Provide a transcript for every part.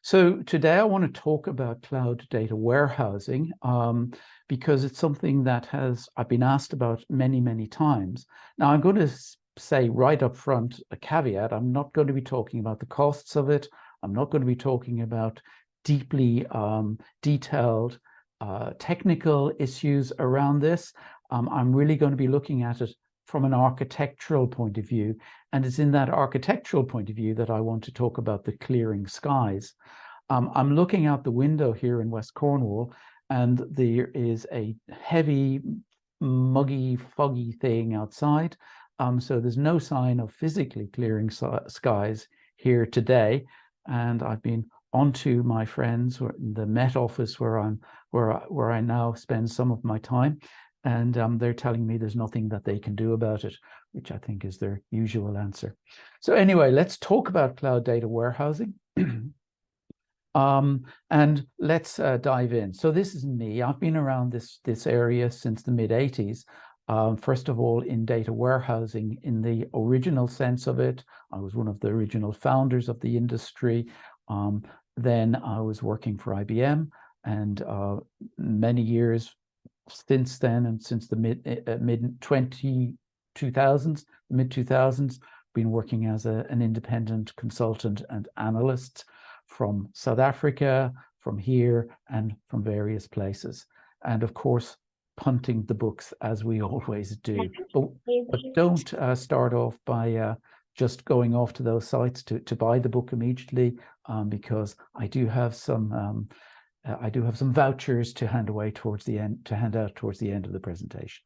So today I want to talk about cloud data warehousing because it's something that I've been asked about many, many times. Now, I'm going to say right up front a caveat. I'm not going to be talking about the costs of it. I'm not going to be talking about deeply detailed technical issues around this. I'm really going to be looking at it from an architectural point of view. And it's in that architectural point of view that I want to talk about the clearing skies. I'm looking out the window here in West Cornwall, and there is a heavy, muggy, foggy thing outside. So there's no sign of physically clearing skies here today. And I've been onto my friends in the Met office where I now spend some of my time. And they're telling me there's nothing that they can do about it, which I think is their usual answer. So anyway, let's talk about cloud data warehousing. And let's dive in. So this is me. I've been around this area since the mid-80s. First of all, in data warehousing in the original sense of it. I was one of the original founders of the industry. Then I was working for IBM, and many years since then, and since the mid-2000s, been working as an independent consultant and analyst from South Africa, from here, and from various places. And of course, punting the books as we always do. But don't start off by just going off to those sites to buy the book immediately, because I do have some vouchers to hand out towards the end of the presentation.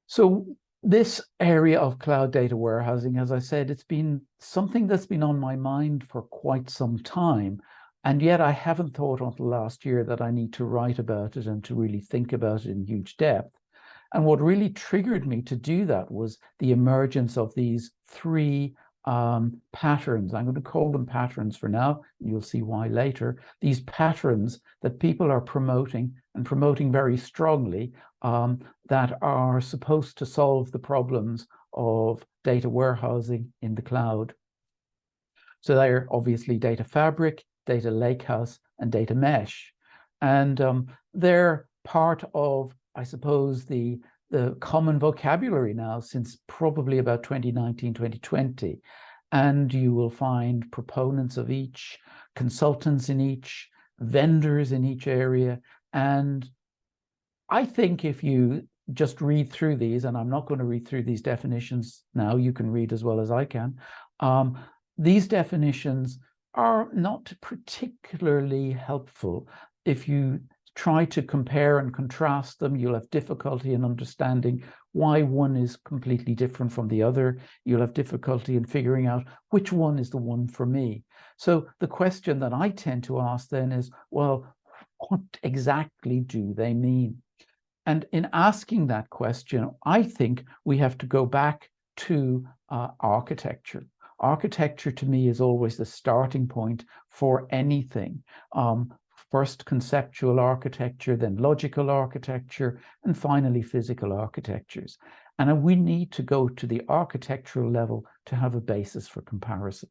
So this area of cloud data warehousing, as I said, it's been something that's been on my mind for quite some time. And yet I haven't thought until last year that I need to write about it and to really think about it in huge depth. And what really triggered me to do that was the emergence of these three patterns. I'm going to call them patterns for now. You'll see why later. These patterns that people are promoting, and promoting very strongly, that are supposed to solve the problems of data warehousing in the cloud. So they're obviously data fabric, data lakehouse, and data mesh. And they're part of, I suppose, the common vocabulary now since probably about 2019, 2020. And you will find proponents of each, consultants in each, vendors in each area. And I think if you just read through these, and I'm not going to read through these definitions now, you can read as well as I can. These definitions are not particularly helpful. If you try to compare and contrast them, you'll have difficulty in understanding why one is completely different from the other. You'll have difficulty in figuring out which one is the one for me. So the question that I tend to ask then is, well, what exactly do they mean? And in asking that question, I think we have to go back to architecture. Architecture to me is always the starting point for anything. First conceptual architecture, then logical architecture, and finally physical architectures. And we need to go to the architectural level to have a basis for comparison.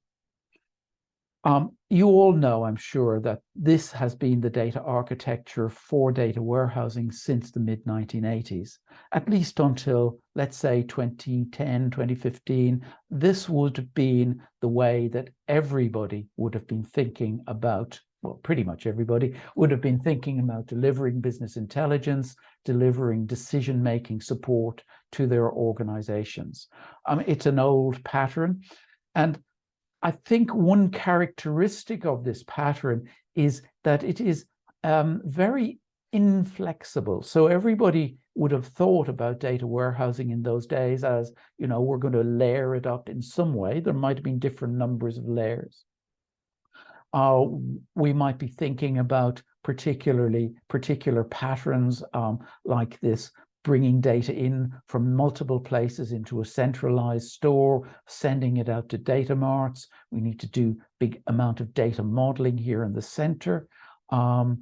You all know, I'm sure, that this has been the data architecture for data warehousing since the mid-1980s, at least until, let's say, 2010, 2015. This would have been the way that everybody would have been thinking about, well, pretty much everybody would have been thinking about delivering business intelligence, delivering decision-making support to their organizations. It's an old pattern. And I think one characteristic of this pattern is that it is very inflexible. So everybody would have thought about data warehousing in those days as, you know, we're going to layer it up in some way. There might have been different numbers of layers. We might be thinking about particular patterns like this, bringing data in from multiple places into a centralized store, sending it out to data marts. We need to do big amount of data modeling here in the center. All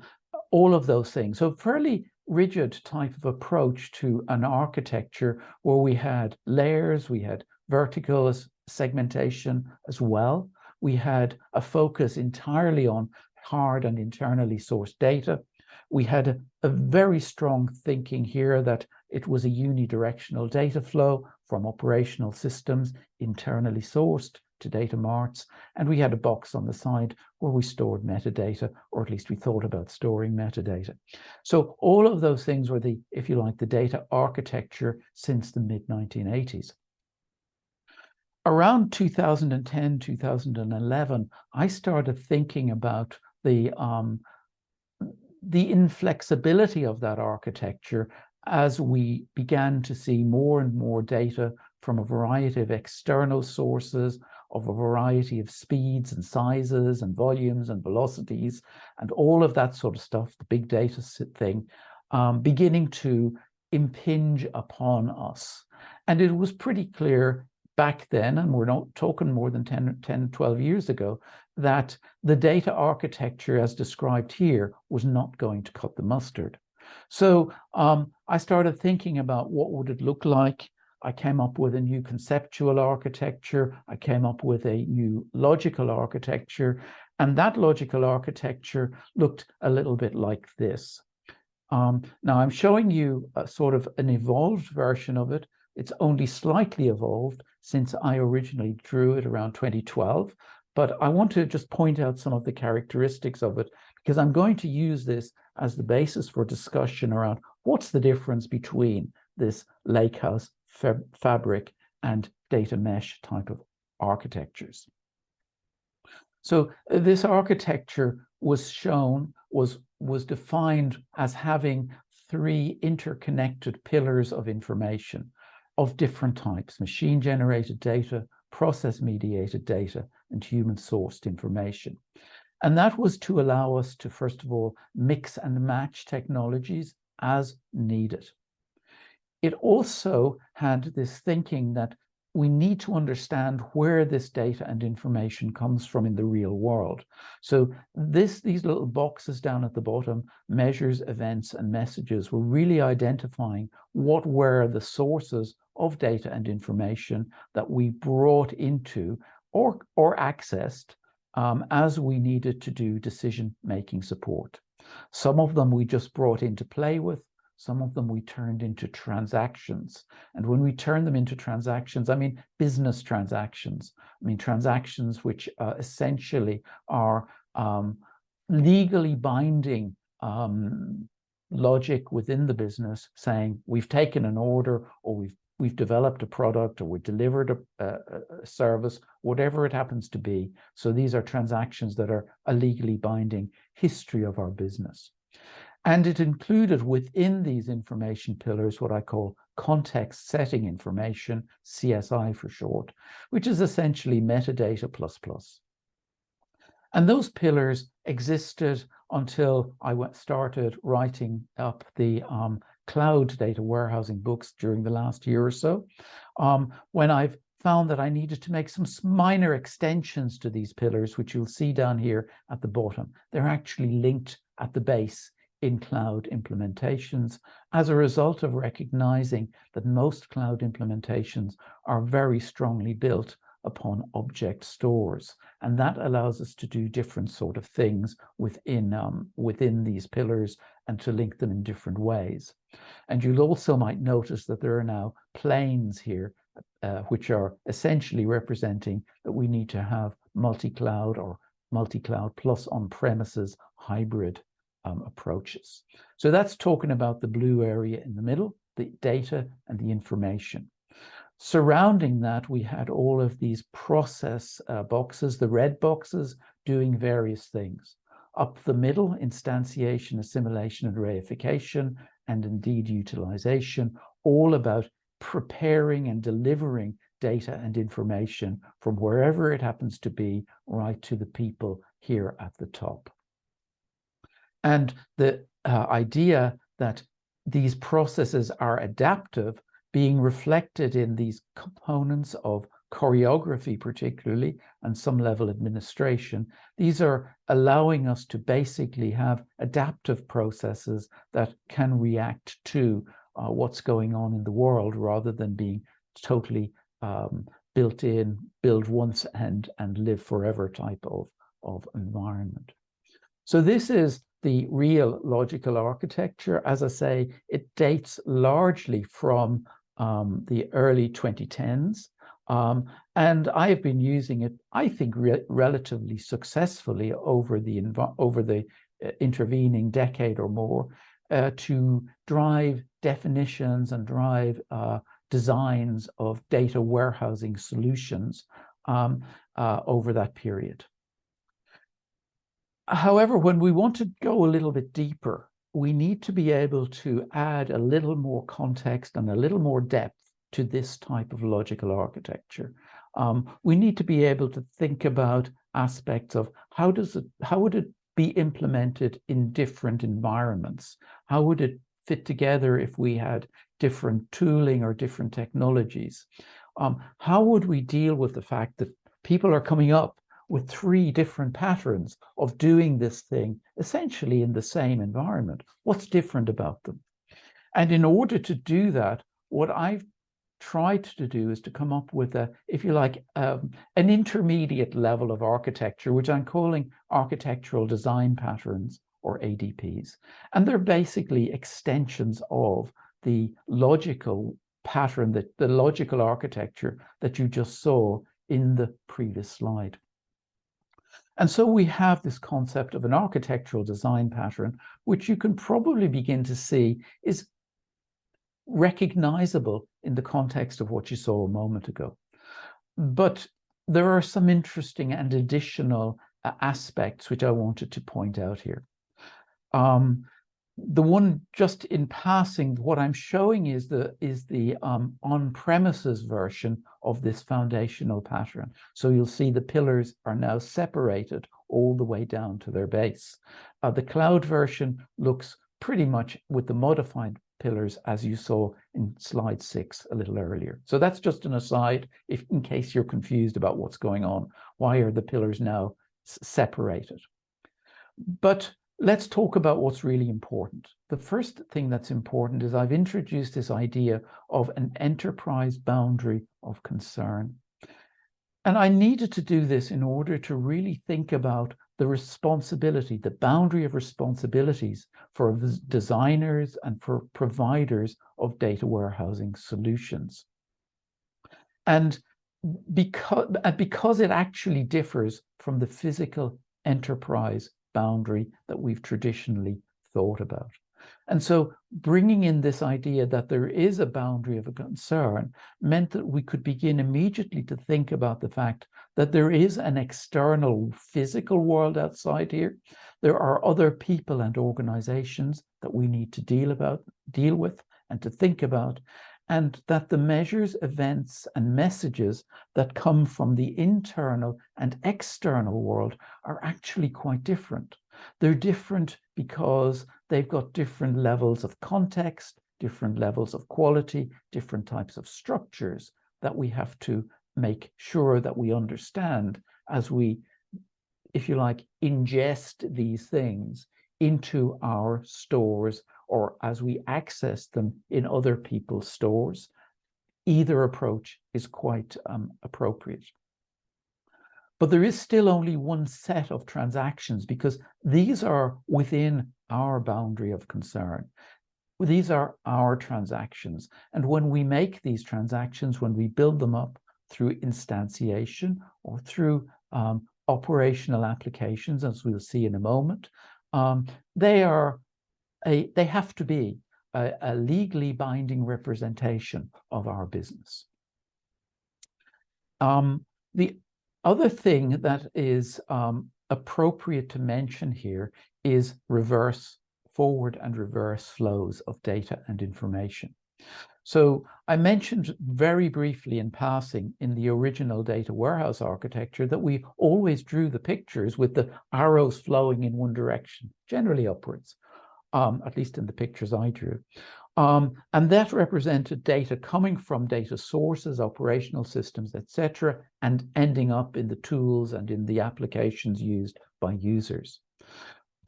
of those things. So fairly rigid type of approach to an architecture where we had layers, we had vertical segmentation as well. We had a focus entirely on hard and internally sourced data. We had a very strong thinking here that it was a unidirectional data flow from operational systems internally sourced to data marts. And we had a box on the side where we stored metadata, or at least we thought about storing metadata. So all of those things were the, if you like, the data architecture since the mid-1980s. Around 2010, 2011, I started thinking about the inflexibility of that architecture as we began to see more and more data from a variety of external sources, of a variety of speeds and sizes and volumes and velocities and all of that sort of stuff, the big data thing, beginning to impinge upon us. And it was pretty clear back then, and we're not talking more than 10, 12 years ago, that the data architecture as described here was not going to cut the mustard. So I started thinking about what would it look like. I came up with a new conceptual architecture. I came up with a new logical architecture. And that logical architecture looked a little bit like this. Now I'm showing you a sort of an evolved version of it. It's only slightly evolved since I originally drew it around 2012. But I want to just point out some of the characteristics of it, because I'm going to use this as the basis for discussion around what's the difference between this Lakehouse fabric and data mesh type of architectures. So this architecture was defined as having three interconnected pillars of information of different types: machine-generated data, process-mediated data, and human-sourced information. And that was to allow us to, first of all, mix and match technologies as needed. It also had this thinking that we need to understand where this data and information comes from in the real world. So these little boxes down at the bottom, measures, events, and messages, were really identifying what were the sources of data and information that we brought into or accessed as we needed to do decision-making support. Some of them we just brought into play with. Some of them we turned into transactions. And when we turn them into transactions, I mean business transactions. I mean transactions which essentially are legally binding logic within the business, saying we've taken an order, or we've developed a product, or we've delivered a service, whatever it happens to be. So these are transactions that are a legally binding history of our business. And it included within these information pillars what I call context setting information, CSI for short, which is essentially metadata plus. And those pillars existed until I started writing up the cloud data warehousing books during the last year or so, when I've found that I needed to make some minor extensions to these pillars, which you'll see down here at the bottom. They're actually linked at the base in cloud implementations as a result of recognizing that most cloud implementations are very strongly built upon object stores. And that allows us to do different sort of things within these pillars and to link them in different ways. And you'll also might notice that there are now planes here, which are essentially representing that we need to have multi-cloud or multi-cloud plus on-premises hybrid approaches. So that's talking about the blue area in the middle, the data and the information. Surrounding that, we had all of these process boxes, the red boxes, doing various things. Up the middle, instantiation, assimilation, and reification, and indeed utilization, all about preparing and delivering data and information from wherever it happens to be right to the people here at the top. And the idea that these processes are adaptive, being reflected in these components of choreography particularly, and some level administration. These are allowing us to basically have adaptive processes that can react to what's going on in the world rather than being totally built in, build once and live forever type of environment. So this is the real logical architecture. As I say, it dates largely from the early 2010s. And I have been using it, I think, relatively successfully over the intervening decade or more to drive definitions and drive designs of data warehousing solutions over that period. However, when we want to go a little bit deeper, we need to be able to add a little more context and a little more depth to this type of logical architecture. We need to be able to think about aspects of how would it be implemented in different environments? How would it fit together if we had different tooling or different technologies? How would we deal with the fact that people are coming up with 3 different patterns of doing this thing essentially in the same environment? What's different about them? And in order to do that, what I've tried to do is to come up with a, if you like, an intermediate level of architecture, which I'm calling architectural design patterns, or ADPs. And they're basically extensions of the logical pattern, the logical architecture that you just saw in the previous slide. And so we have this concept of an architectural design pattern, which you can probably begin to see is recognizable in the context of what you saw a moment ago. But there are some interesting and additional aspects which I wanted to point out here. The one, just in passing, what I'm showing is the on-premises version of this foundational pattern. So you'll see the pillars are now separated all the way down to their base. The cloud version looks pretty much with the modified pillars as you saw in slide 6 a little earlier. So that's just an aside, in case you're confused about what's going on. Why are the pillars now separated? But let's talk about what's really important. The first thing that's important is I've introduced this idea of an enterprise boundary of concern. And I needed to do this in order to really think about the responsibility, the boundary of responsibilities for designers and for providers of data warehousing solutions. And because it actually differs from the physical enterprise boundary that we've traditionally thought about. And so bringing in this idea that there is a boundary of a concern meant that we could begin immediately to think about the fact that there is an external physical world outside here. There are other people and organizations that we need to deal with and to think about, and that the measures, events, and messages that come from the internal and external world are actually quite different. They're different because they've got different levels of context, different levels of quality, different types of structures that we have to make sure that we understand as we, if you like, ingest these things into our stores or as we access them in other people's stores. Either approach is quite appropriate. But there is still only one set of transactions because these are within our boundary of concern. These are our transactions. And when we make these transactions, when we build them up through instantiation or through operational applications, as we'll see in a moment, they have to be a legally binding representation of our business. The other thing that is appropriate to mention here is forward and reverse flows of data and information. So I mentioned very briefly in passing in the original data warehouse architecture that we always drew the pictures with the arrows flowing in one direction, generally upwards, at least in the pictures I drew. And that represented data coming from data sources, operational systems, etc., and ending up in the tools and in the applications used by users.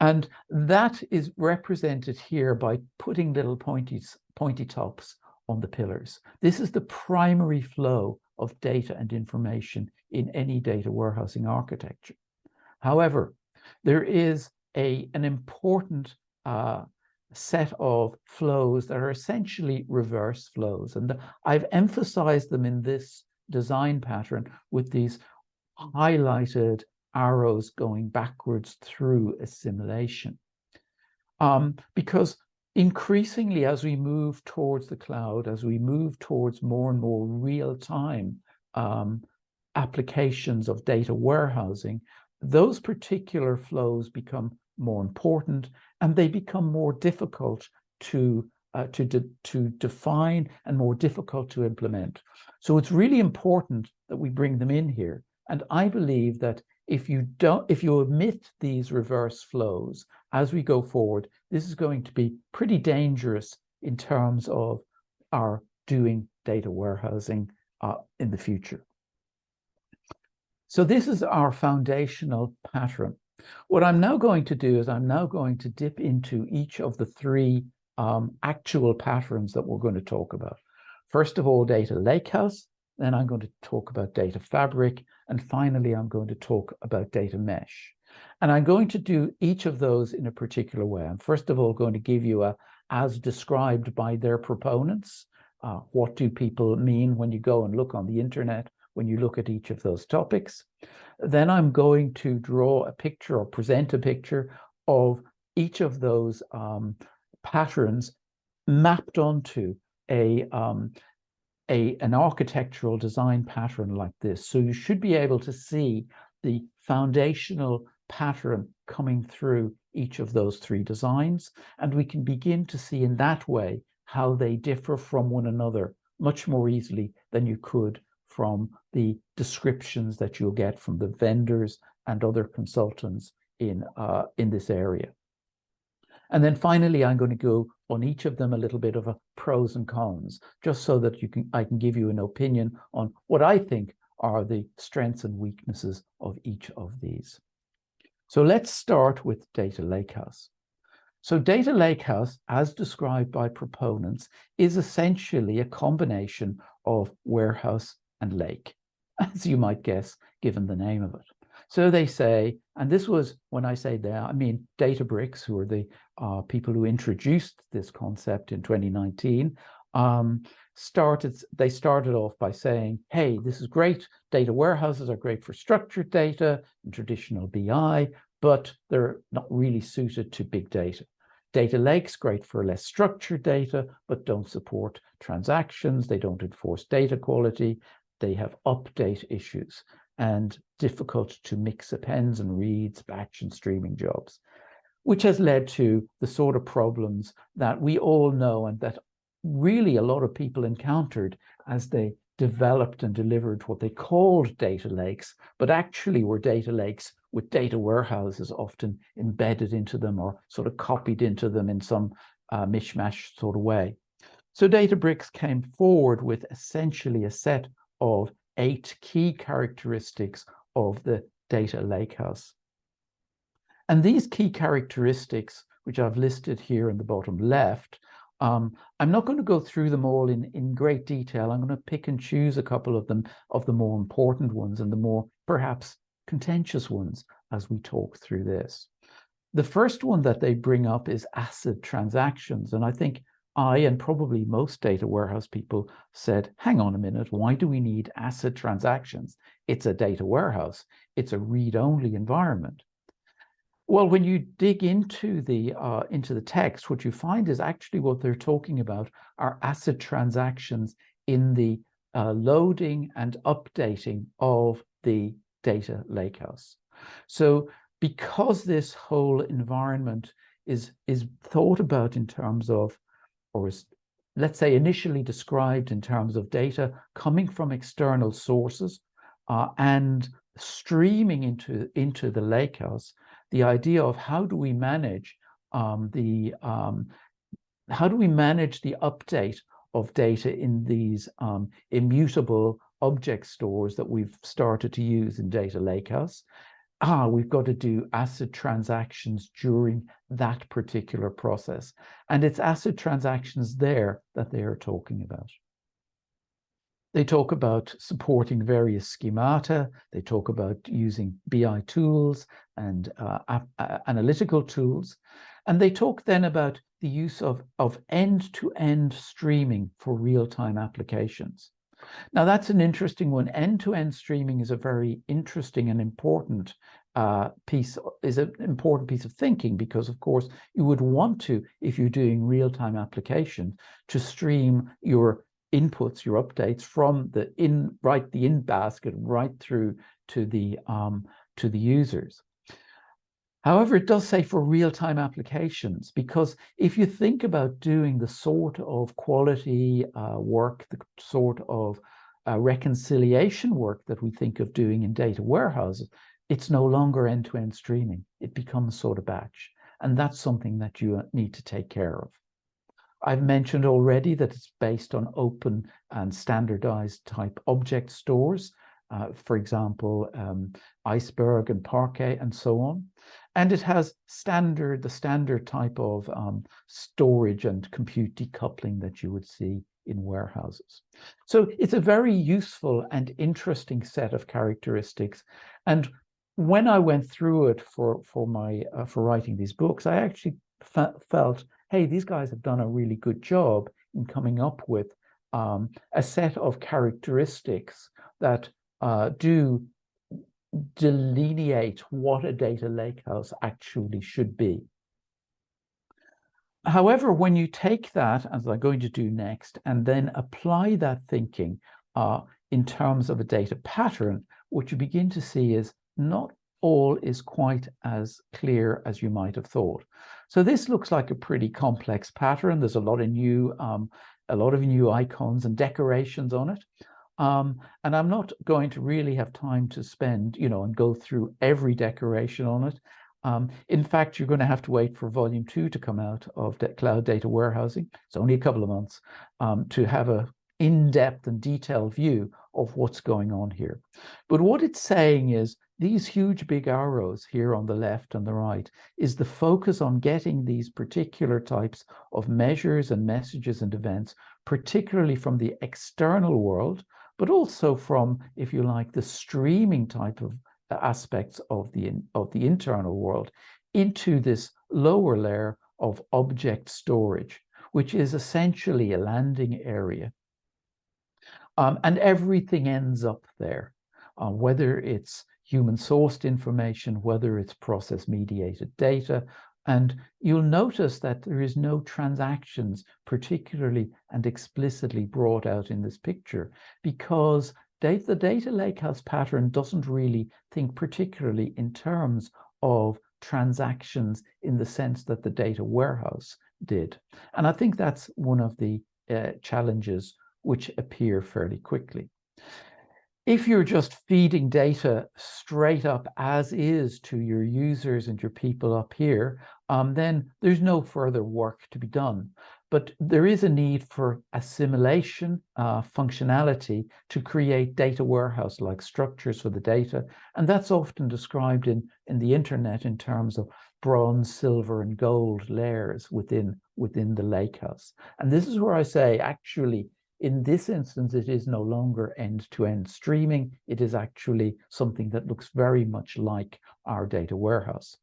And that is represented here by putting little pointy tops on the pillars. This is the primary flow of data and information in any data warehousing architecture. However, there is an important set of flows that are essentially reverse flows. And I've emphasized them in this design pattern with these highlighted arrows going backwards through assimilation. Because increasingly, as we move towards the cloud, as we move towards more and more real-time applications of data warehousing, those particular flows become more important, and they become more difficult to define and more difficult to implement. So it's really important that we bring them in here. And I believe that if you omit these reverse flows as we go forward, this is going to be pretty dangerous in terms of our doing data warehousing in the future. So this is our foundational pattern. What I'm now going to do is I'm now going to dip into each of the three actual patterns that we're going to talk about. First of all, data lakehouse, then I'm going to talk about data fabric, and finally, I'm going to talk about data mesh. And I'm going to do each of those in a particular way. I'm first of all going to give you as described by their proponents. What do people mean when you go and look on the internet, when you look at each of those topics? Then I'm going to draw a picture or present a picture of each of those patterns mapped onto an architectural design pattern like this. So you should be able to see the foundational pattern coming through each of those three designs, and we can begin to see in that way how they differ from one another much more easily than you could from the descriptions that you'll get from the vendors and other consultants in this area. And then finally, I'm going to go on each of them a little bit of a pros and cons, just so that I can give you an opinion on what I think are the strengths and weaknesses of each of these. So let's start with data lakehouse. So data lakehouse, as described by proponents, is essentially a combination of warehouse and lake, as you might guess, given the name of it. So they say, and this was, when I say they, I mean Databricks, who are the people who introduced this concept in 2019, they started off by saying, hey, this is great. Data warehouses are great for structured data and traditional BI, but they're not really suited to big data. Data lakes, great for less structured data, but don't support transactions. They don't enforce data quality. They have update issues and difficult to mix appends and reads, batch and streaming jobs, which has led to the sort of problems that we all know and that really a lot of people encountered as they developed and delivered what they called data lakes, but actually were data lakes with data warehouses often embedded into them or sort of copied into them in some mishmash sort of way. So Databricks came forward with essentially a set of 8 key characteristics of the data lakehouse. And these key characteristics, which I've listed here in the bottom left, I'm not going to go through them all in great detail. I'm going to pick and choose a couple of them, of the more important ones and the more perhaps contentious ones as we talk through this. The first one that they bring up is ACID transactions. And I think I and probably most data warehouse people said, hang on a minute, why do we need ACID transactions? It's a data warehouse. It's a read-only environment. Well, when you dig into the text, what you find is actually what they're talking about are ACID transactions in the loading and updating of the data lakehouse. So because this whole environment is thought about in terms of, or is, let's say, initially described in terms of data coming from external sources and streaming into the lakehouse, the idea of how do we manage the update of data in these immutable object stores that we've started to use in data lakehouse. We've got to do ACID transactions during that particular process. And it's ACID transactions there that they are talking about. They talk about supporting various schemata. They talk about using BI tools and analytical tools. And they talk then about the use of end-to-end streaming for real-time applications. Now, that's an interesting one. End-to-end streaming is a very interesting and important piece of thinking, because, of course, you would want to, if you're doing real-time application, to stream your inputs, your updates from the in basket right through to the users. However, it does say for real-time applications, because if you think about doing the sort of quality work, the sort of reconciliation work that we think of doing in data warehouses, it's no longer end-to-end streaming. It becomes sort of batch. And that's something that you need to take care of. I've mentioned already that it's based on open and standardized type object stores, for example, Iceberg and Parquet and so on. And it has the standard type of storage and compute decoupling that you would see in warehouses. So it's a very useful and interesting set of characteristics. And when I went through it for writing these books, I actually felt, hey, these guys have done a really good job in coming up with a set of characteristics that do delineate what a data lakehouse actually should be. However, when you take that, as I'm going to do next, and then apply that thinking in terms of a data pattern, what you begin to see is not all is quite as clear as you might have thought. So this looks like a pretty complex pattern. There's a lot of new icons and decorations on it. And I'm not going to really have time to spend, and go through every decoration on it. In fact, you're going to have to wait for volume 2 to come out of cloud data warehousing. It's only a couple of months to have a in-depth and detailed view of what's going on here. But what it's saying is these huge big arrows here on the left and the right is the focus on getting these particular types of measures and messages and events, particularly from the external world, but also from, if you like, the streaming type of aspects of the internal world into this lower layer of object storage, which is essentially a landing area. And everything ends up there, whether it's human-sourced information, whether it's process-mediated data. And you'll notice that there is no transactions particularly and explicitly brought out in this picture, because the data lakehouse pattern doesn't really think particularly in terms of transactions in the sense that the data warehouse did. And I think that's one of the challenges which appear fairly quickly. If you're just feeding data straight up as is to your users and your people up here, then there's no further work to be done. But there is a need for assimilation functionality to create data warehouse-like structures for the data. And that's often described in the internet in terms of bronze, silver, and gold layers within the lakehouse. And this is where I say, actually, in this instance, it is no longer end-to-end streaming. It is actually something that looks very much like our data warehouse.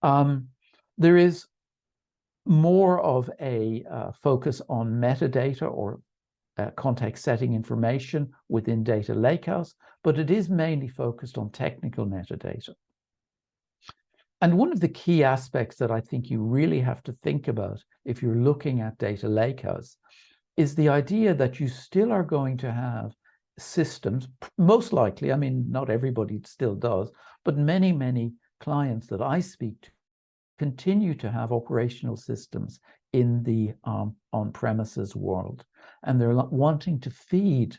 There is more of a focus on metadata or context setting information within data lakehouse, but it is mainly focused on technical metadata. And one of the key aspects that I think you really have to think about if you're looking at data lakehouse is the idea that you still are going to have systems, most likely, I mean, not everybody still does, but many, many clients that I speak to continue to have operational systems in the on-premises world. And they're wanting to feed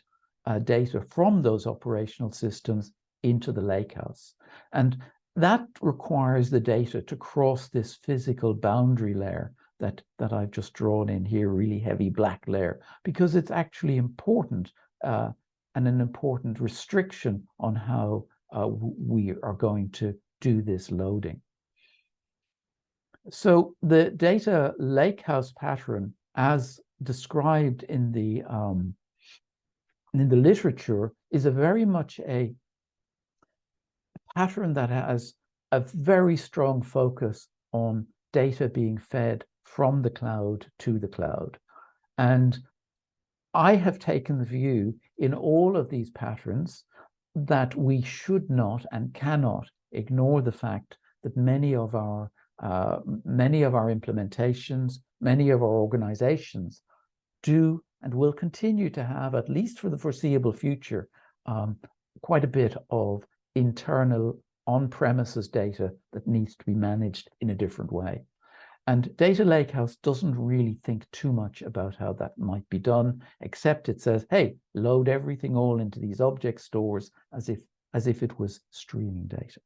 data from those operational systems into the lakehouse. And that requires the data to cross this physical boundary layer that I've just drawn in here, really heavy black layer, because it's actually important and an important restriction on how we are going to do this loading. So the data lakehouse pattern, as described in the in the literature is a very much a pattern that has a very strong focus on data being fed from the cloud to the cloud. And I have taken the view in all of these patterns that we should not and cannot ignore the fact that many of our implementations, many of our organizations do and will continue to have, at least for the foreseeable future, quite a bit of internal on-premises data that needs to be managed in a different way. And Data Lakehouse doesn't really think too much about how that might be done, except it says, hey, load everything all into these object stores as if it was streaming data.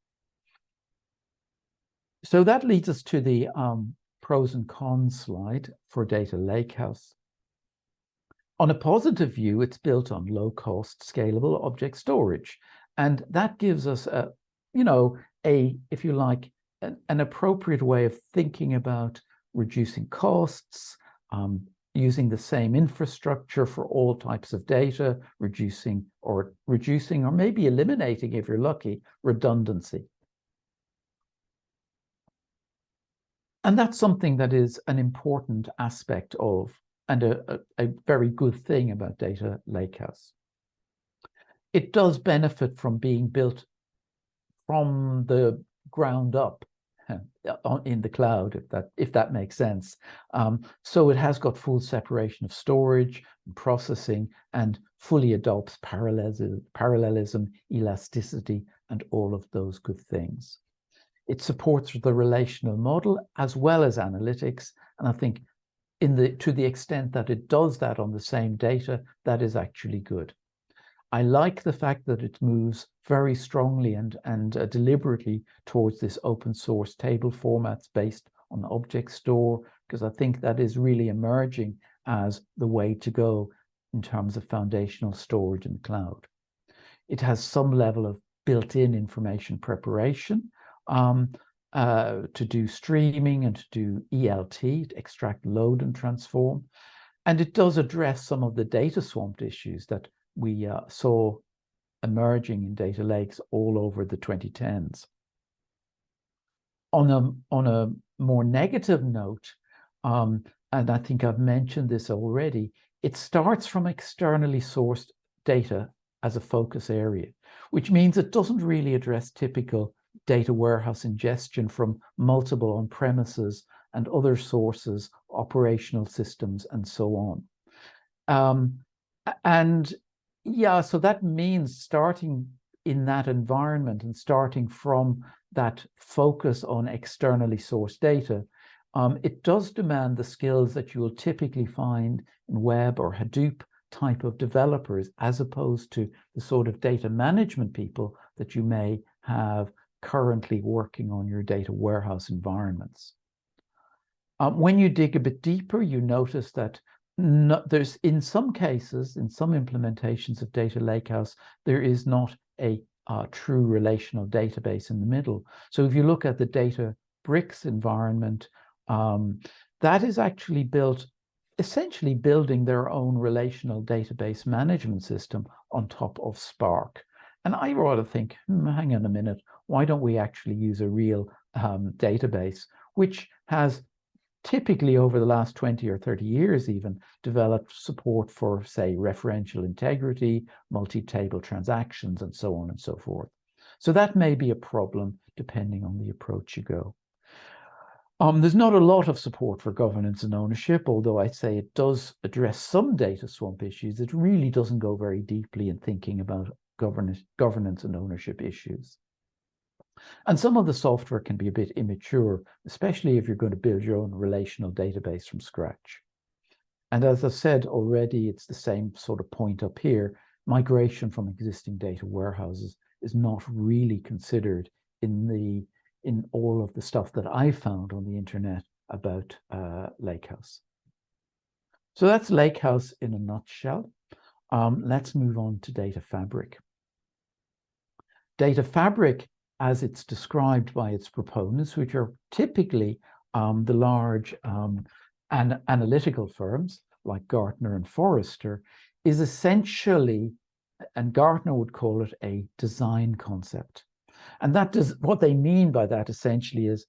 So that leads us to the pros and cons slide for Data Lakehouse. On a positive view, it's built on low-cost, scalable object storage. And that gives us if you like, an appropriate way of thinking about reducing costs, using the same infrastructure for all types of data, reducing or maybe eliminating, if you're lucky, redundancy. And that's something that is an important aspect of and a very good thing about Data Lakehouse. It does benefit from being built from the ground up in the cloud, if that makes sense. So it has got full separation of storage and processing and fully adopts parallelism, elasticity, and all of those good things. It supports the relational model as well as analytics. And I think to the extent that it does that on the same data, that is actually good. I like the fact that it moves very strongly and deliberately towards this open source table formats based on object store, because I think that is really emerging as the way to go in terms of foundational storage in the cloud. It has some level of built-in information preparation to do streaming and to do ELT, to extract, load, and transform. And it does address some of the data swamped issues that we saw emerging in data lakes all over the 2010s. On a more negative note, and I think I've mentioned this already, it starts from externally sourced data as a focus area, which means it doesn't really address typical data warehouse ingestion from multiple on-premises and other sources, operational systems, and so on. So that means starting in that environment and starting from that focus on externally sourced data, it does demand the skills that you will typically find in web or Hadoop type of developers, as opposed to the sort of data management people that you may have currently working on your data warehouse environments. When you dig a bit deeper, you notice that there's, in some cases, in some implementations of Data Lakehouse, there is not a true relational database in the middle. So if you look at the Databricks environment, that is actually built, essentially building their own relational database management system on top of Spark. And I rather think, hang on a minute, why don't we actually use a real database, which has typically over the last 20 or 30 years even developed support for, say, referential integrity, multi-table transactions, and so on and so forth. So that may be a problem depending on the approach you go. There's not a lot of support for governance and ownership, although I'd say it does address some data swamp issues. It really doesn't go very deeply in thinking about governance and ownership issues. And some of the software can be a bit immature, especially if you're going to build your own relational database from scratch. And as I said already, it's the same sort of point up here. Migration from existing data warehouses is not really considered in all of the stuff that I found on the internet about Lakehouse. So that's Lakehouse in a nutshell. Let's move on to Data Fabric. Data Fabric, as it's described by its proponents, which are typically the large analytical firms like Gartner and Forrester, is essentially, and Gartner would call it, a design concept. And that does, what they mean by that essentially is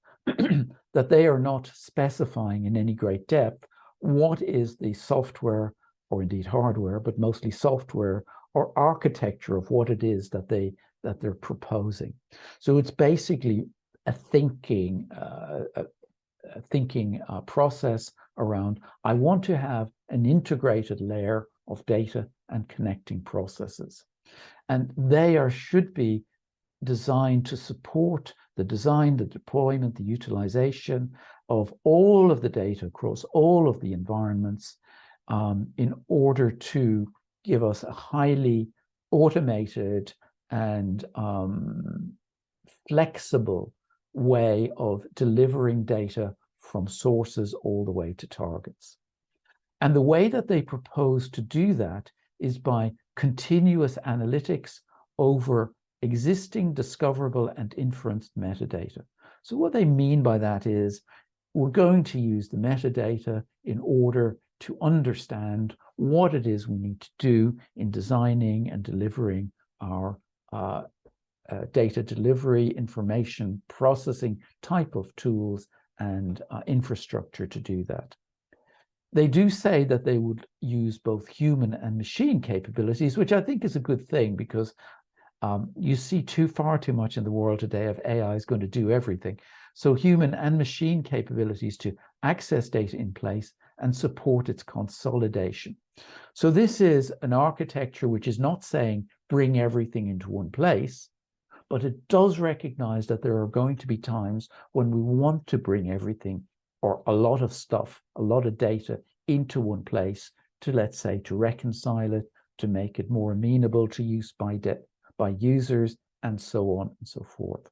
that they are not specifying in any great depth what is the software, or indeed hardware, but mostly software or architecture of what it is that they're proposing. So it's basically a thinking process around, I want to have an integrated layer of data and connecting processes. And they should be designed to support the design, the deployment, the utilization of all of the data across all of the environments in order to give us a highly automated and flexible way of delivering data from sources all the way to targets. And the way that they propose to do that is by continuous analytics over existing, discoverable, and inferenced metadata. So what they mean by that is we're going to use the metadata in order to understand what it is we need to do in designing and delivering our data delivery, information processing type of tools and infrastructure to do that. They do say that they would use both human and machine capabilities, which I think is a good thing, because you see far too much in the world today of AI is going to do everything. So human and machine capabilities to access data in place and support its consolidation. So this is an architecture which is not saying bring everything into one place, but it does recognize that there are going to be times when we want to bring everything, or a lot of stuff, a lot of data, into one place to, let's say, to reconcile it, to make it more amenable to use by users, and so on and so forth.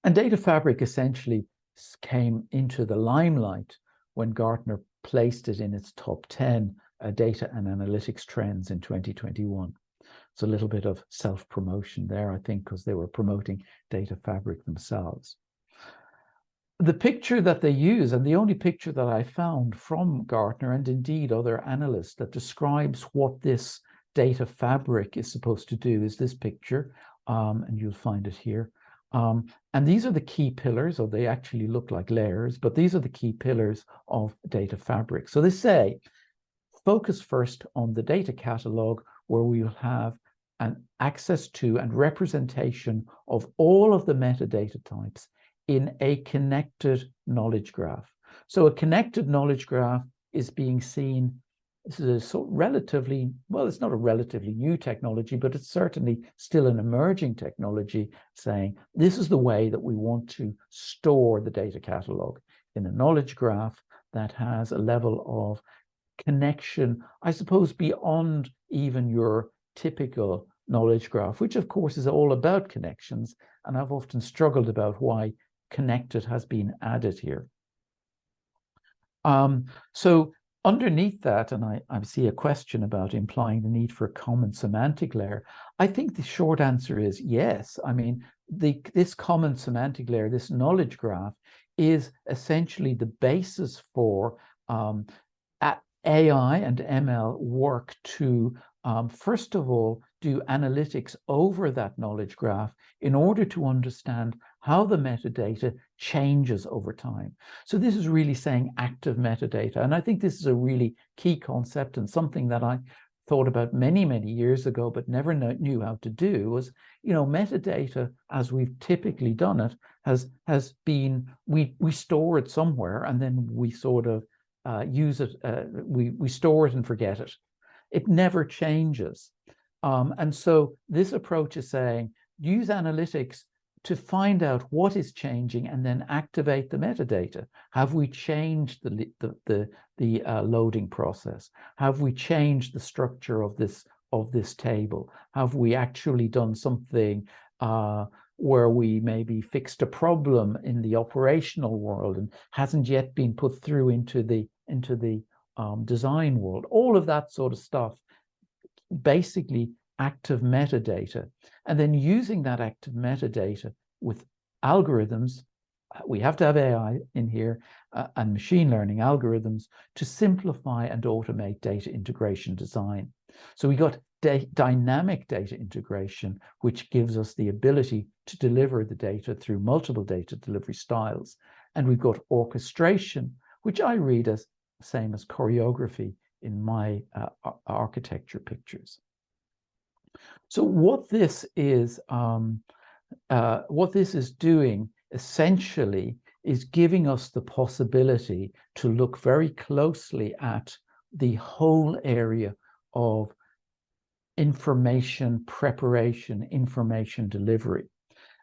And Data Fabric essentially came into the limelight when Gartner placed it in its top 10 data and analytics trends in 2021. It's a little bit of self-promotion there, I think, because they were promoting Data Fabric themselves. The picture that they use, and the only picture that I found from Gartner and indeed other analysts that describes what this Data Fabric is supposed to do, is this picture, and you'll find it here. And these are the key pillars, or they actually look like layers, but these are the key pillars of Data Fabric. So they say, focus first on the data catalog, where we will have an access to and representation of all of the metadata types in a connected knowledge graph. So a connected knowledge graph is being seen, this is a relatively, well, it's not a relatively new technology, but it's certainly still an emerging technology, saying this is the way that we want to store the data catalog in a knowledge graph that has a level of connection, I suppose, beyond even your typical knowledge graph, which of course is all about connections. And I've often struggled about why connected has been added here. So underneath that, and I see a question about implying the need for a common semantic layer. I think the short answer is yes. I mean, this common semantic layer, this knowledge graph, is essentially the basis for AI and ML work to, first of all, do analytics over that knowledge graph in order to understand how the metadata changes over time. So this is really saying active metadata. And I think this is a really key concept, and something that I thought about many, many years ago, but never knew how to do, was, metadata, as we've typically done it, has been, we store it somewhere, and then we sort of use it, we store it and forget it. It never changes. And so this approach is saying, use analytics to find out what is changing and then activate the metadata. Have we changed the loading process? Have we changed the structure of this table? Have we actually done something where we maybe fixed a problem in the operational world and hasn't yet been put through into the design world? All of that sort of stuff, basically active metadata, and then using that active metadata with algorithms we have to have AI in here and machine learning algorithms to simplify and automate data integration design. So we got dynamic data integration, which gives us the ability to deliver the data through multiple data delivery styles. And we've got orchestration, which I read as the same as choreography in my architecture pictures. So what this is doing essentially is giving us the possibility to look very closely at the whole area of information preparation, information delivery.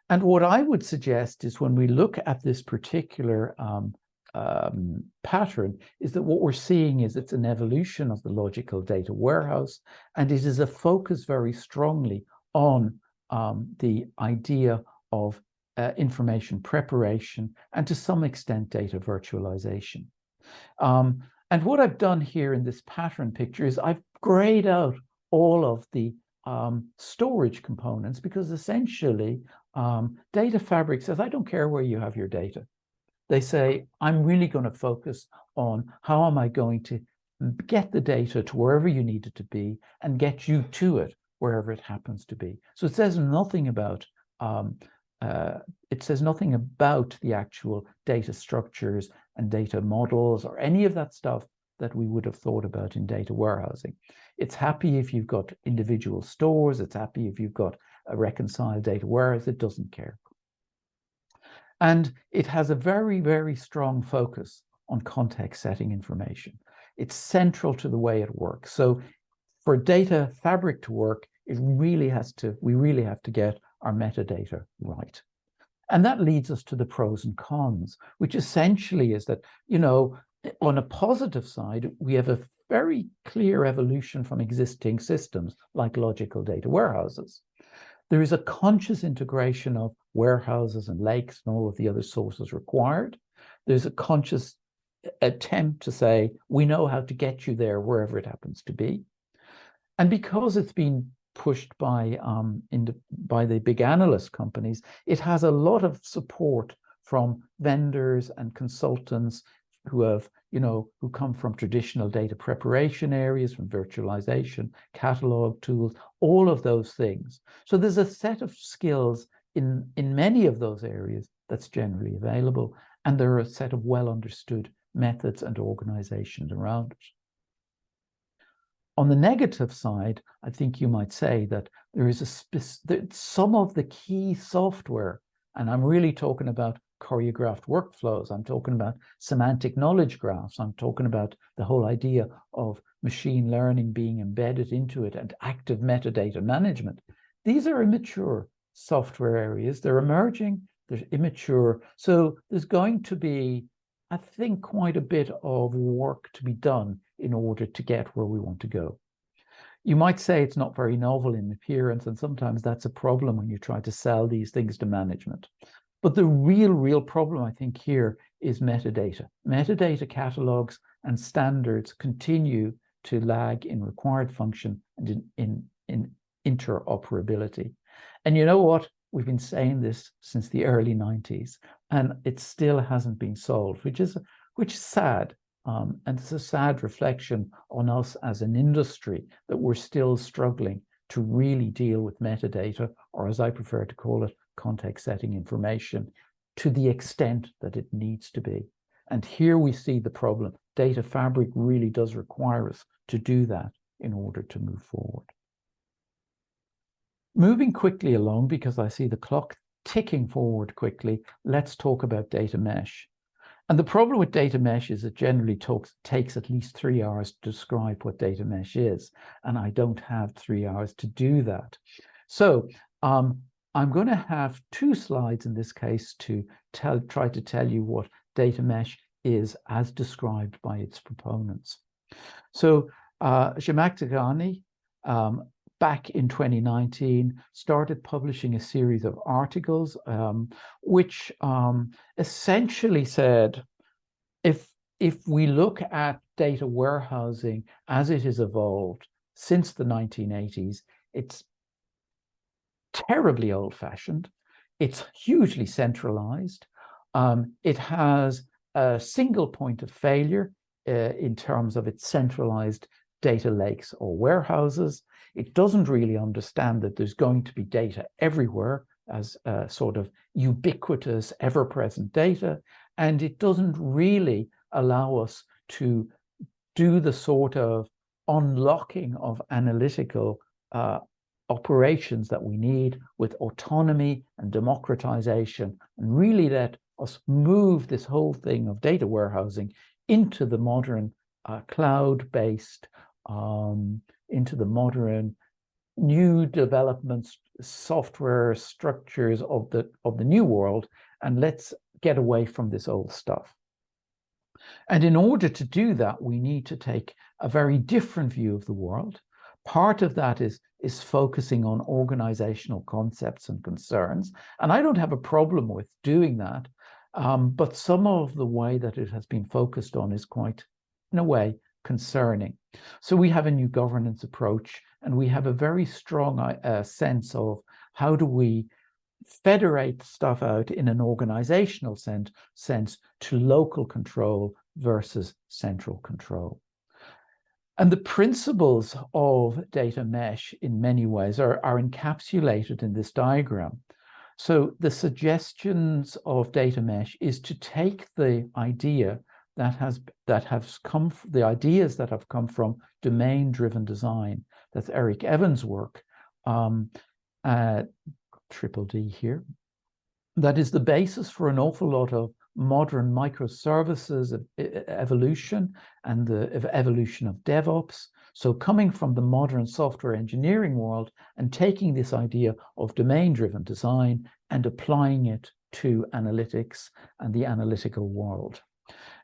And what I would suggest is when we look at this particular pattern is that what we're seeing is it's an evolution of the logical data warehouse, and it is a focus very strongly on the idea of information preparation and to some extent data virtualization. And what I've done here in this pattern picture is I've grayed out all of the storage components, because essentially Data Fabric says, I don't care where you have your data. They say, I'm really going to focus on how am I going to get the data to wherever you need it to be and get you to it wherever it happens to be. So it says nothing about the actual data structures and data models or any of that stuff that we would have thought about in data warehousing. It's happy if you've got individual stores. It's happy if you've got a reconciled data warehouse. It doesn't care. And it has a very, very strong focus on context setting information. It's central to the way it works. So for Data Fabric to work, we really have to get our metadata right. And that leads us to the pros and cons, which essentially is that, on a positive side, we have a very clear evolution from existing systems like logical data warehouses. There is a conscious integration of warehouses and lakes and all of the other sources required. There's a conscious attempt to say, we know how to get you there wherever it happens to be. And because it's been pushed by the big analyst companies, it has a lot of support from vendors and consultants who come from traditional data preparation areas, from virtualization, catalog tools, all of those things. So there's a set of skills in many of those areas that's generally available, and there are a set of well understood methods and organizations around it. On the negative side, I think you might say that there is some of the key software, and I'm really talking about choreographed workflows. I'm talking about semantic knowledge graphs. I'm talking about the whole idea of machine learning being embedded into it and active metadata management. These are immature software areas. They're emerging, they're immature. So there's going to be, I think, quite a bit of work to be done in order to get where we want to go. You might say it's not very novel in appearance, and sometimes that's a problem when you try to sell these things to management. But the real problem, I think, here is metadata. Metadata catalogs and standards continue to lag in required function and in interoperability. And you know what? We've been saying this since the early 90s, and it still hasn't been solved, which is sad. And it's a sad reflection on us as an industry that we're still struggling to really deal with metadata, or as I prefer to call it, context setting information, to the extent that it needs to be. And here we see the problem. Data Fabric really does require us to do that in order to move forward. Moving quickly along, because I see the clock ticking forward quickly, let's talk about data mesh. And the problem with data mesh is it generally takes at least 3 hours to describe what data mesh is. And I don't have 3 hours to do that. So I'm going to have 2 slides in this case to try to tell you what data mesh is as described by its proponents. So Zhamak Dehghani, back in 2019, started publishing a series of articles which essentially said, if we look at data warehousing as it has evolved since the 1980s, it's terribly old-fashioned, it's hugely centralized, It has a single point of failure in terms of its centralized data lakes or warehouses. It doesn't really understand that there's going to be data everywhere as sort of ubiquitous, ever-present data. And it doesn't really allow us to do the sort of unlocking of analytical operations that we need with autonomy and democratization, and really let us move this whole thing of data warehousing into the modern cloud-based, into the modern new developments, software structures of the new world, and let's get away from this old stuff. And in order to do that, we need to take a very different view of the world. Part of that is focusing on organizational concepts and concerns. And I don't have a problem with doing that. But some of the way that it has been focused on is quite, in a way, concerning. So we have a new governance approach, and we have a very strong sense of how do we federate stuff out in an organizational sense to local control versus central control. And the principles of data mesh in many ways are encapsulated in this diagram. So the suggestions of data mesh is to take the idea the ideas that have come from domain-driven design. That's Eric Evans' work, triple D here. That is the basis for an awful lot of modern microservices evolution and the evolution of DevOps. So coming from the modern software engineering world and taking this idea of domain-driven design and applying it to analytics and the analytical world.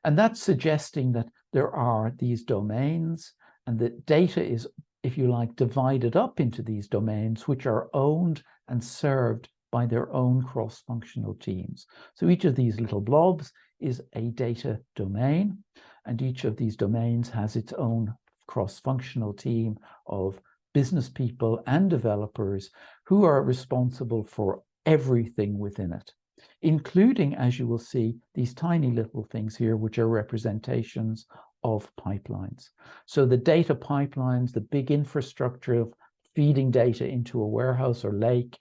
And that's suggesting that there are these domains, and that data is, if you like, divided up into these domains, which are owned and served by their own cross-functional teams. So each of these little blobs is a data domain, and each of these domains has its own cross-functional team of business people and developers who are responsible for everything within it, including, as you will see, these tiny little things here, which are representations of pipelines. So the data pipelines, the big infrastructure of feeding data into a warehouse or lake,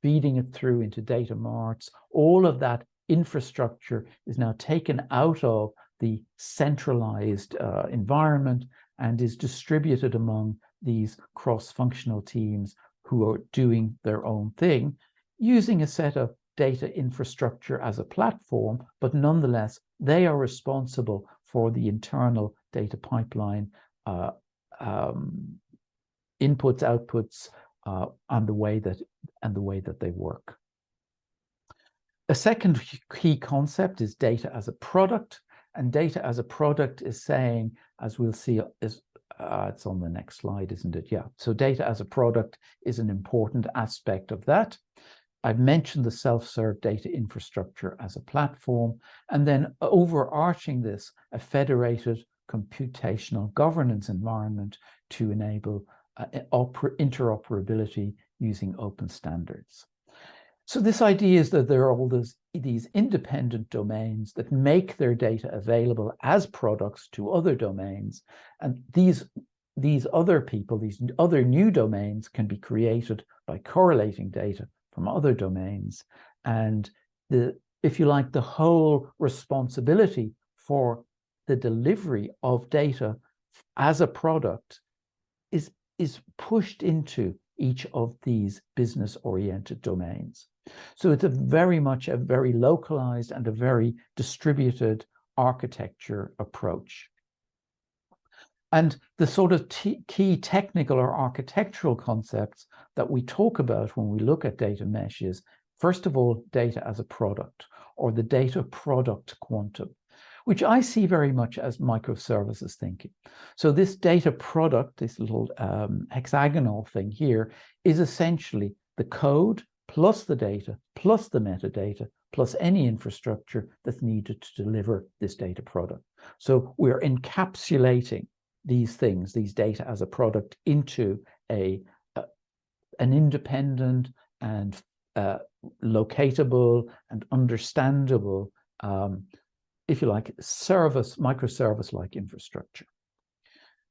feeding it through into data marts, all of that infrastructure is now taken out of the centralized environment and is distributed among these cross-functional teams who are doing their own thing, using a set of data infrastructure as a platform, but nonetheless, they are responsible for the internal data pipeline inputs, outputs, and the way that they work. A second key concept is data as a product, and data as a product is saying, as we'll see, it's on the next slide, isn't it? Yeah. So data as a product is an important aspect of that. I've mentioned the self-serve data infrastructure as a platform, and then overarching this, a federated computational governance environment to enable interoperability using open standards. So this idea is that there are all these independent domains that make their data available as products to other domains, and these other people, these other new domains can be created by correlating data from other domains. And if you like, the whole responsibility for the delivery of data as a product is pushed into each of these business-oriented domains. So it's very much a very localized and a very distributed architecture approach. And the sort of key technical or architectural concepts that we talk about when we look at data mesh is, first of all, data as a product, or the data product quantum, which I see very much as microservices thinking. So this data product, this little hexagonal thing here, is essentially the code plus the data, plus the metadata, plus any infrastructure that's needed to deliver this data product. So we're encapsulating these things, these data as a product, into an independent and locatable and understandable if you like, microservice-like infrastructure.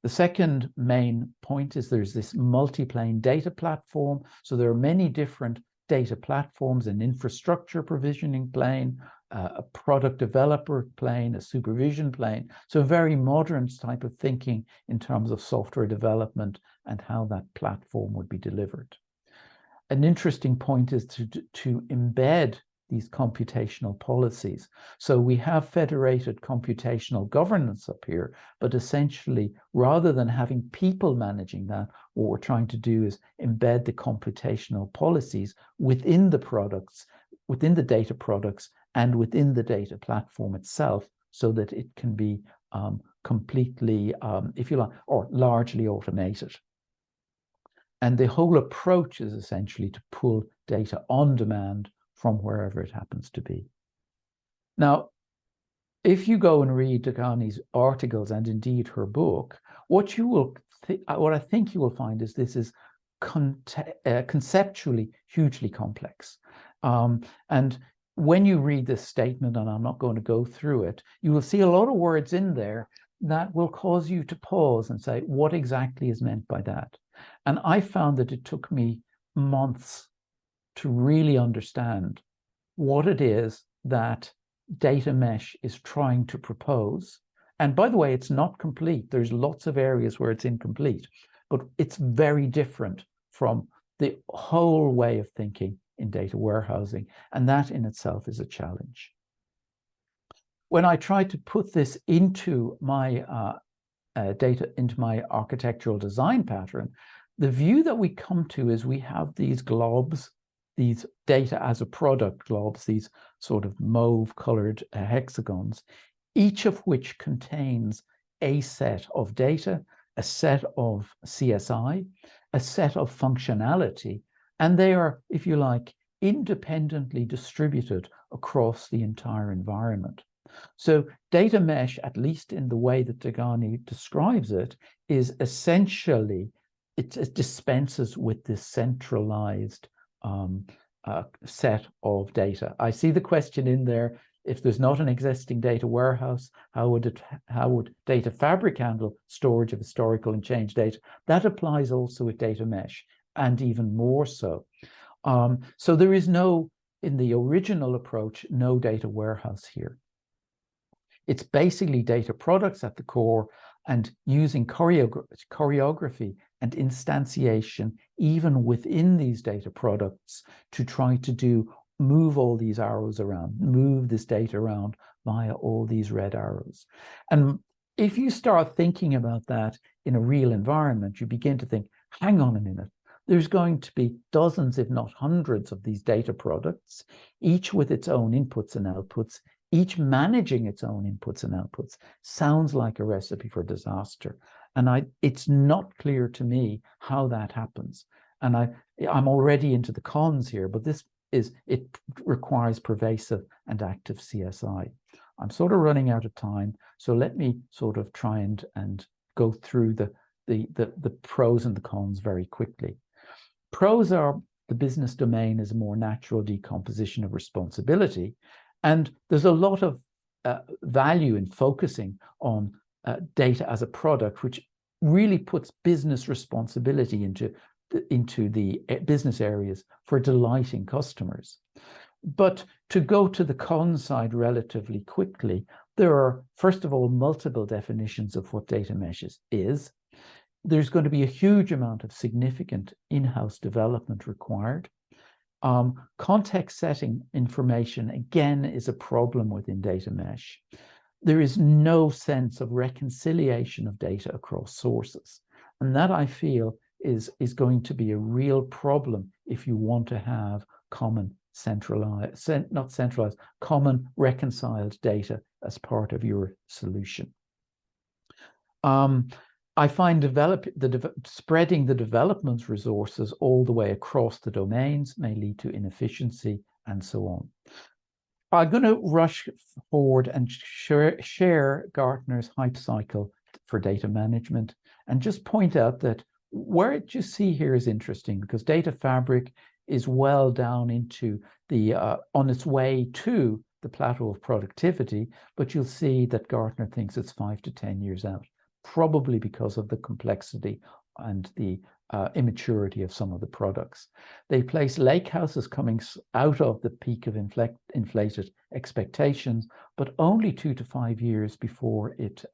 The second main point is there's this multi-plane data platform. So there are many different data platforms, an infrastructure provisioning plane, a product developer plane, a supervision plane. So a very modern type of thinking in terms of software development and how that platform would be delivered. An interesting point is to embed these computational policies. So we have federated computational governance up here, but essentially, rather than having people managing that, what we're trying to do is embed the computational policies within the products, within the data products, and within the data platform itself, so that it can be completely, if you like, or largely automated. And the whole approach is essentially to pull data on demand from wherever it happens to be. Now, if you go and read Deghani's articles and indeed her book, what I think you will find is this is conceptually hugely complex. And when you read this statement, and I'm not going to go through it, you will see a lot of words in there that will cause you to pause and say, what exactly is meant by that? And I found that it took me months to really understand what it is that data mesh is trying to propose. And by the way, it's not complete. There's lots of areas where it's incomplete, but it's very different from the whole way of thinking in data warehousing. And that in itself is a challenge. When I tried to put this into my into my architectural design pattern, the view that we come to is we have these globs, these data as a product globs, these sort of mauve colored hexagons, each of which contains a set of data, a set of CSI, a set of functionality, and they are, if you like, independently distributed across the entire environment. So data mesh, at least in the way that Deghani describes it, is essentially, it dispenses with this centralized set of data. I see the question in there, if there's not an existing data warehouse, how would data fabric handle storage of historical and change data? That applies also with data mesh, and even more so. So there is no, in the original approach, no data warehouse here. It's basically data products at the core, and using choreography and instantiation even within these data products to try to move all these arrows around, move this data around via all these red arrows. And if you start thinking about that in a real environment, you begin to think, hang on a minute, there's going to be dozens, if not hundreds, of these data products, each with its own inputs and outputs, each managing its own inputs and outputs. Sounds like a recipe for disaster. And it's not clear to me how that happens. And I'm already into the cons here, but it requires pervasive and active CSI. I'm sort of running out of time, so let me sort of try and go through the pros and the cons very quickly. Pros are the business domain is a more natural decomposition of responsibility. And there's a lot of value in focusing on data as a product, which really puts business responsibility into the business areas for delighting customers. But to go to the con side relatively quickly, there are, first of all, multiple definitions of what data mesh is. There's going to be a huge amount of significant in-house development required. Context setting information, again, is a problem within data mesh. There is no sense of reconciliation of data across sources. And that, I feel, is going to be a real problem if you want to have common common reconciled data as part of your solution. I find spreading the development resources all the way across the domains may lead to inefficiency and so on. I'm going to rush forward and share Gartner's hype cycle for data management and just point out that what you see here is interesting, because data fabric is well down into the on its way to the plateau of productivity, but you'll see that Gartner thinks it's 5 to 10 years out, probably because of the complexity and the immaturity of some of the products. They place Lakehouse as coming out of the peak of inflated expectations, but only 2 to 5 years before it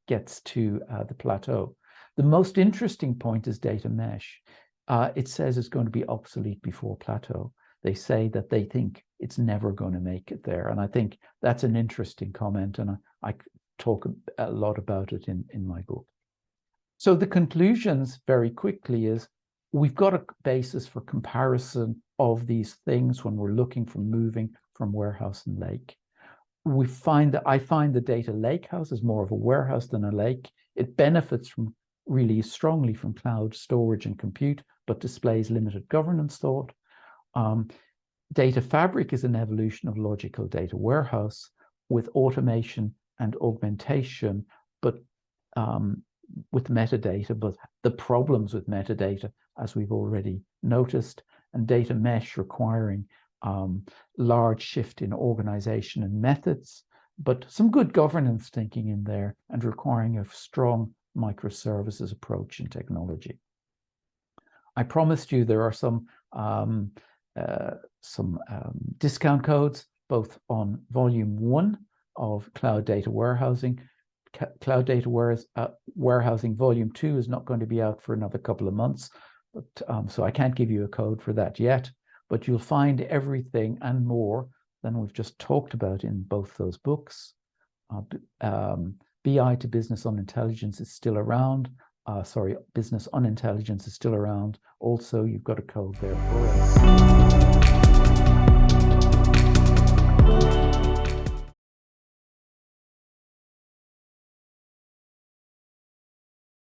gets to the plateau. The most interesting point is data mesh. It says it's going to be obsolete before plateau. They say that they think it's never going to make it there. And I think that's an interesting comment, and I talk a lot about it in my book. So the conclusions very quickly is we've got a basis for comparison of these things when we're looking for moving from warehouse and lake. I find the data lakehouse is more of a warehouse than a lake. It benefits from really strongly from cloud storage and compute, but displays limited governance thought. Data fabric is an evolution of logical data warehouse with automation and augmentation, but with metadata, but the problems with metadata, as we've already noticed, and data mesh requiring large shift in organization and methods, but some good governance thinking in there and requiring a strong microservices approach in technology. I promised you there are some discount codes, both on volume 1 of Cloud Data Warehousing. Cloud Data Warehousing volume 2 is not going to be out for another couple of months, but so I can't give you a code for that yet, but you'll find everything and more than we've just talked about in both those books. BI to Business Unintelligence is still around. Business Unintelligence is still around. Also, you've got a code there for it.